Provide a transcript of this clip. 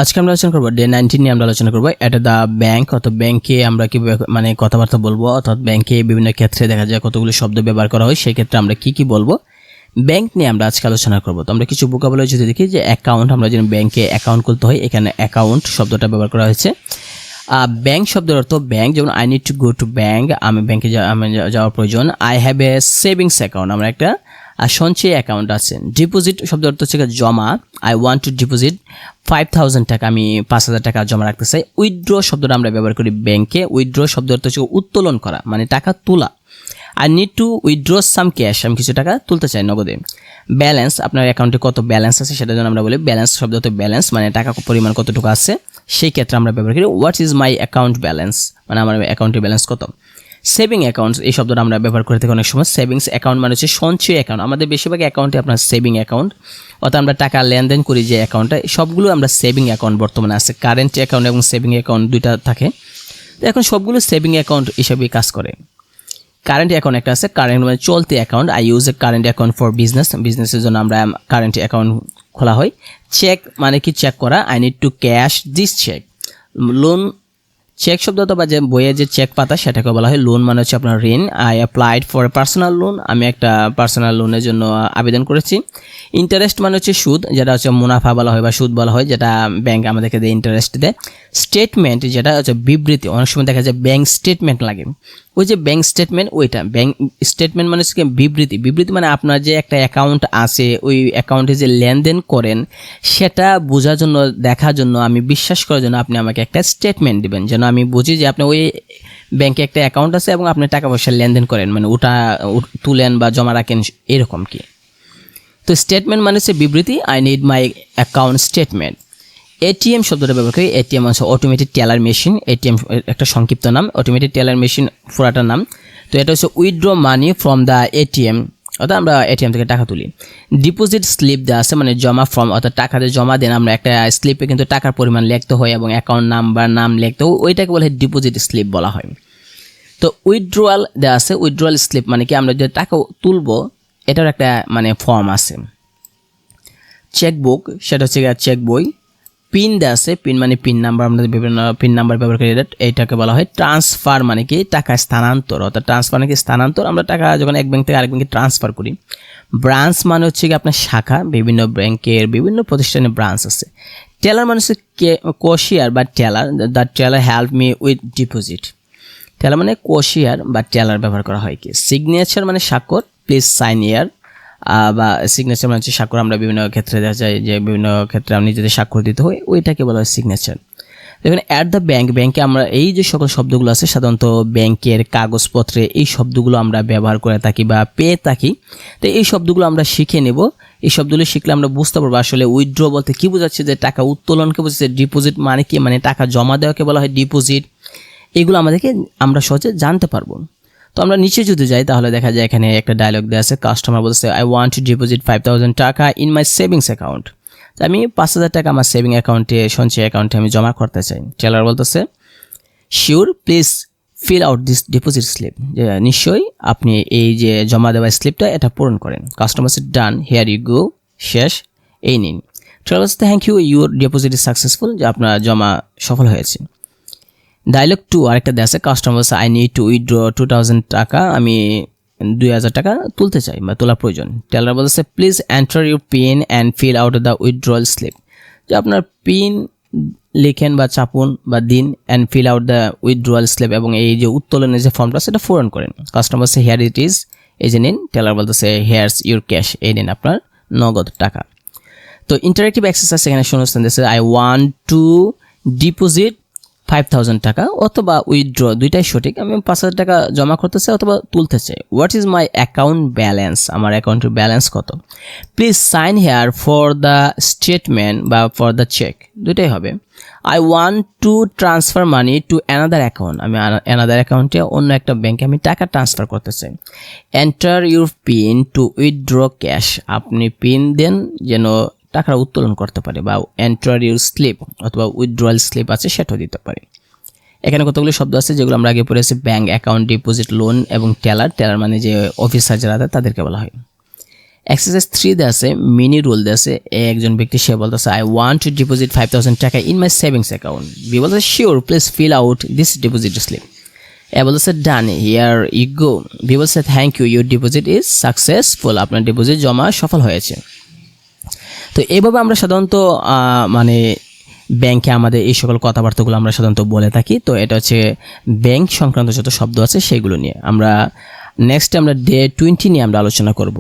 আজকে আমরা আলোচনা করব ডে 19 নিয়ে আমরা আলোচনা করব এটা দা ব্যাংক অথবা ব্যাংকে আমরা কিভাবে মানে কথাবার্তা বলবো অর্থাৎ ব্যাংকে বিভিন্ন ক্ষেত্রে দেখা যায় কতগুলো শব্দ ব্যবহার করা হয় সেই ক্ষেত্রে আমরা কি বলবো ব্যাংক নিয়ে আমরা আজকে আলোচনা করব। তো আমরা কিছু ভোকাবুলারি যদি দেখি যে অ্যাকাউন্ট, আমরা যদি ব্যাংকে অ্যাকাউন্ট খুলতে হয় এখানে অ্যাকাউন্ট শব্দটা ব্যবহার করা হয়েছে। ব্যাংক শব্দের অর্থ ব্যাংক, যেমন I need to go to bank, আমি ব্যাংকে যাওয়ার প্রয়োজন। I have a savings account, আমরা একটা সঞ্চয় অ্যাকাউন্ট আছে। ডিপোজিট শব্দের অর্থ হচ্ছে জমা, আই ওয়ান্ট টু ডিপোজিট 5,000 টাকা, আমি 5,000 টাকা জমা রাখতে চাই। উইথড্র শব্দটা আমরা ব্যবহার করি ব্যাংকে। উইথড্র শব্দের অর্থ হচ্ছে উত্তোলন করা, মানে টাকা তোলা। I need two withdraw some cash, আমি কিছু টাকা তুলতে চাই নগদে। ব্যালেন্স, আপনার অ্যাকাউন্টে কত ব্যালেন্স আছে সেটার জন্য আমরা বলি ব্যালেন্স শব্দ হচ্ছে ব্যালেন্স, মানে টাকা পরিমাণ কতটুকু আছে সেই ক্ষেত্রে আমরা ব্যবহার করি what is my account balance, মানে আমার অ্যাকাউন্টের ব্যালেন্স কত। সেভিং অ্যাকাউন্টস এই শব্দটা আমরা ব্যবহার করে থাকি অনেক সময়। সেভিংস অ্যাকাউন্ট মানে হচ্ছে সঞ্চয় অ্যাকাউন্ট। আমাদের বেশিরভাগ অ্যাকাউন্টে আপনার সেভিং অ্যাকাউন্ট, অর্থাৎ আমরা টাকা লেনদেন করি যে অ্যাকাউন্টটা, সবগুলো আমরা সেভিং অ্যাকাউন্ট বর্তমানে আছে। কারেন্ট অ্যাকাউন্ট এবং সেভিং অ্যাকাউন্ট দুইটা থাকে, তো এখন সবগুলো সেভিং অ্যাকাউন্ট হিসেবেই কাজ করে। কারেন্ট অ্যাকাউন্ট একটা আছে, কারেন্ট মানে চলতি account. I use a current account for business, বিজনেসের জন্য আমরা কারেন্ট অ্যাকাউন্ট খোলা হয়। চেক মানে কি চেক করা, I need to cash this check. Loan, check শব্দ অথবা যে বইয়ে যে চেক পাতা সেটাকে বলা হয় লোন, মানে হচ্ছে আপনার ঋণ। I applied for a personal loan, আমি একটা পার্সোনাল লোনের জন্য আবেদন করেছি। ইন্টারেস্ট মানে হচ্ছে সুদ, যেটা হচ্ছে মুনাফা বলা হয় বা সুদ বলা হয়, যেটা ব্যাংক আমাদেরকে দেয়, ইন্টারেস্ট দেয়। স্টেটমেন্ট যেটা হচ্ছে বিবৃতি, অনেক সময় দেখা যায় ব্যাংক স্টেটমেন্ট লাগে, ওই যে ব্যাংক স্টেটমেন্ট, ওইটা ব্যাংক স্টেটমেন্ট মানে হচ্ছে বিবৃতি। বিবৃতি মানে আপনার যে একটা অ্যাকাউন্ট আছে ওই অ্যাকাউন্টে যে লেনদেন করেন সেটা বোঝার জন্য, দেখার জন্য, আমি বিশ্বাস করার জন্য আপনি আমাকে একটা স্টেটমেন্ট দিবেন, যেন আমি বুঝি যে আপনি ওই ব্যাংকে একটা অ্যাকাউন্ট আছে এবং আপনি টাকা পয়সা লেনদেন করেন, মানে ওটা তুলেন বা জমা রাখেন এরকম কি। তো স্টেটমেন্ট মানে হচ্ছে বিবৃতি। I need my account statement. ATM শব্দটা ব্যবহার করি। এটিএম হচ্ছে অটোমেটিক টেলার মেশিন। এটিএম একটা সংক্ষিপ্ত নাম, অটোমেটিক টেলার মেশিন পুরাটার নাম। তো এটা হচ্ছে withdraw money from the ATM, অর্থাৎ আমরা এটিএম থেকে টাকা তুলি। ডিপোজিট স্লিপ দেওয়া আছে, মানে জমা ফর্ম, অর্থাৎ টাকাতে জমা দেন আমরা, একটা স্লিপে কিন্তু টাকার পরিমাণ লিখতে হয় এবং অ্যাকাউন্ট নাম্বার নাম লিখতে হয়, ওইটাকে বলে ডিপোজিট স্লিপ বলা হয়। তো উইথড্রয়াল দেওয়া আছে, উইথড্রয়াল স্লিপ মানে কি আমরা যে টাকা তুলবো এটার একটা মানে ফর্ম আছে। চেকবুক, সেটা হচ্ছে চেক বই। পিন দেওয়া আছে, পিন মানে পিন নাম্বার, আমরা বিভিন্ন পিন নাম্বার ব্যবহার করি, এইটাকে বলা হয় ট্রান্সফার, মানে কি টাকা স্থানান্তর, অর্থাৎ ট্রান্সফার মানে কি স্থানান্তর, আমরা টাকা যখন এক ব্যাংক থেকে আরেক ব্যাংকে ট্রান্সফার করি। ব্রাঞ্চ মানে হচ্ছে কি আপনার শাখা, বিভিন্ন ব্যাংকের বিভিন্ন প্রতিষ্ঠানে ব্রাঞ্চ আছে। টেলার মানে হচ্ছে ক্যাশিয়ার বা teller, the teller help me with deposit. Teller মানে ক্যাশিয়ার বা টেলার ব্যবহার করা হয় কি। সিগনেচার মানে স্বাক্ষর, প্লিজ সাইন ইয়ার, বা সিগনেচার মানে হচ্ছে স্বাক্ষর, আমরা বিভিন্ন ক্ষেত্রে দেখা যায় যে বিভিন্ন ক্ষেত্রে আপনি যদি স্বাক্ষর দিতে হয় ওইটাকে বলা হয় সিগনেচার। দেখুন অ্যাট দ্য ব্যাংক, ব্যাংকে আমরা এই যে সকল শব্দগুলো আছে সাধারণত ব্যাংকের কাগজপত্রে এই শব্দগুলো আমরা ব্যবহার করে থাকি বা পেয়ে থাকি। তো এই শব্দগুলো আমরা শিখে নেব, এই শব্দগুলো শিখলে আমরা বুঝতে পারবো আসলে উইথড্র বলতে কী বোঝাচ্ছে, যে টাকা উত্তোলনকে বোঝাচ্ছে। ডিপোজিট মানে কি, মানে টাকা জমা দেওয়াকে বলা হয় ডিপোজিট। এগুলো আমাদেরকে আমরা সহজে জানতে পারবো। তো আমরা নিচে যদি যাই তাহলে দেখা যায় এখানে একটা ডায়লগ দেওয়া আছে। কাস্টমার বলছে আই ওয়ান্ট টু ডিপোজিট 5,000 টাকা ইন মাই সেভিংস অ্যাকাউন্ট, আমি 5,000 টাকা আমার সেভিং অ্যাকাউন্টে, সঞ্চয় অ্যাকাউন্টে আমি জমা করতে চাই। টেলার বলতেছে sure please fill out this deposit slip, যে নিশ্চয়ই আপনি এই যে জমা দেওয়া স্লিপটা এটা পূরণ করেন। কাস্টমার সে ডান, হেয়ার ইউ গো, শেষ, এই নিন। টেলার বলছে thank you, your deposit is successful, যে আপনার জমা সফল হয়েছে। ডায়লগ 2 আরেকটা দেওয়া আছে। কাস্টমার বলছে আই নিড টু উইথড্র 2,000 টাকা, আমি 2,000 টাকা তুলতে চাই বা তোলা প্রয়োজন। টেলার বলছে please enter your PIN and fill out the withdrawal slip, যে আপনার পিন লিখেন বা চাপুন বা দিন, and fill out the withdrawal slip, এবং এই যে উত্তোলনের যে ফর্মটা সেটা পূরণ করেন। কাস্টমার বলছে হেয়ার ইট ইজ, এই যে নিন। টেলার বলতেছে হেয়ারস ইউর ক্যাশ, এই নিন আপনার নগদ টাকা। তো ইন্টারেক্টিভ এক্সারসাইজ এখানে শুনছেন দিয়েছে আই ওয়ান্ট টু ডিপোজিট 5,000 টাকা অথবা উইথড্র, দুইটাই সঠিক। আমি 5,000 টাকা জমা করতে চাই অথবা তুলতে চাই। What is my account balance, আমার অ্যাকাউন্টের ব্যালেন্স কত। Please sign here for the statement বা ফর দ্য চেক, দুইটাই হবে। I want to transfer money to another account, আমি অ্যানাদার অ্যাকাউন্টে অন্য একটা ব্যাংকে আমি টাকা ট্রান্সফার করতে চাই। Enter your PIN to withdraw cash, আপনি পিন দেন যেন টাকা উত্তোলন করতে পারে, বা এন্টার ইউর স্লিপ অথবা উইথড্রয়াল স্লিপ আছে সেটাও দিতে পারে। এখানে কতগুলো শব্দ আছে যেগুলো আমরা আগে পড়েছি, ব্যাংক, অ্যাকাউন্ট, ডিপোজিট, লোন এবং টেলার। টেলার মানে যে অফিসার যারা তাদেরকে বলা হয়। এক্সারসাইজ 3 তে আছে মিনি রুল দিয়ে আছে একজন ব্যক্তি সে বলতেছে আই ওয়ান্ট টু ডিপোজিট 5000 টাকা in my savings account B বলতেছে sure please fill out this deposit slip A বলতেছে done here you go B বলছে thank you your deposit is successful আপনার ডিপোজিট জমা সফল হয়েছে। তো এইভাবে আমরা সাধারণত মানে ব্যাংকে আমাদের এই সকল কথাবার্তাগুলো আমরা সাধারণত বলে থাকি। তো এটা হচ্ছে ব্যাংক সংক্রান্ত যত শব্দ আছে সেগুলো নিয়ে আমরা নেক্সট আমরা ডে 20 নিয়ে আমরা আলোচনা করব।